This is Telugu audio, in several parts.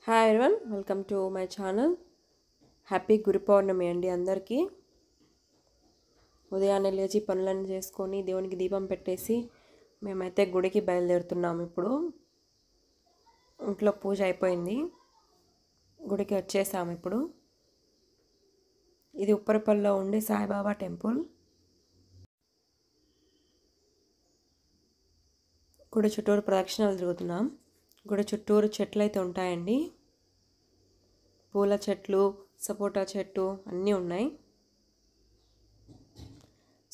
Hi everyone, welcome to my channel. Happy Guru Purnima అండి అందరికీ. ఉదయాన్నే లేచి పనులను చేసుకొని దేవునికి దీపం పెట్టేసి మేమైతే గుడికి బయలుదేరుతున్నాము. ఇప్పుడు ఇంట్లో పూజ అయిపోయింది, గుడికి వచ్చేసాము. ఇప్పుడు ఇది ఉప్పరపల్లిలో ఉండే సాయిబాబా టెంపుల్. గుడి చుట్టూరు ప్రదక్షిణలు తిరుగుతున్నాం. గుడి చుట్టూరు చెట్లు అయితే ఉంటాయండి, పూల చెట్లు, సపోటా చెట్టు అన్నీ ఉన్నాయి.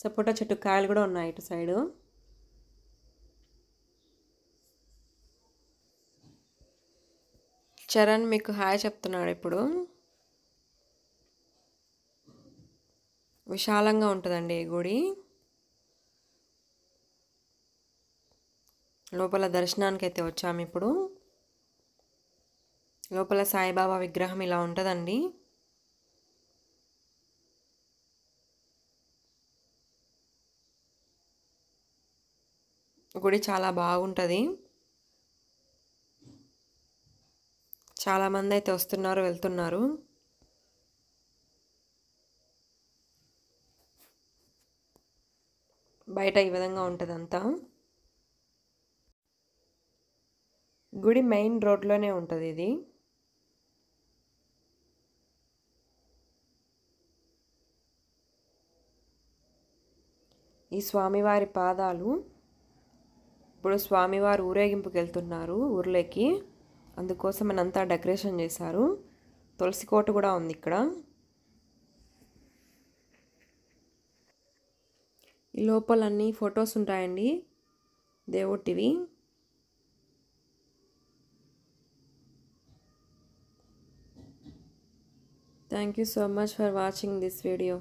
సపోటా చెట్టు కాయలు కూడా ఉన్నాయి ఇటు సైడు. చరణ్ మీకు హాయ్ చెప్తున్నాడు. ఇప్పుడు విశాలంగా ఉంటుందండి ఈ గుడి. లోపల దర్శనానికి అయితే వచ్చాము. ఇప్పుడు లోపల సాయిబాబా విగ్రహం ఇలా ఉంటుందండి. గుడి చాలా బాగుంటుంది. చాలామంది అయితే వస్తున్నారు, వెళ్తున్నారు. బయట ఈ విధంగా ఉంటుంది అంతా. గుడి మెయిన్ రోడ్లోనే ఉంటుంది ఇది. ఈ స్వామివారి పాదాలు. ఇప్పుడు స్వామివారు ఊరేగింపుకి వెళ్తున్నారు ఊర్లోకి, అందుకోసం అంతా డెకరేషన్ చేశారు. తులసి కోట కూడా ఉంది ఇక్కడ. ఈ లోపలన్నీ ఫొటోస్ ఉంటాయండి దేవుడివి. Thank you so much for watching this video.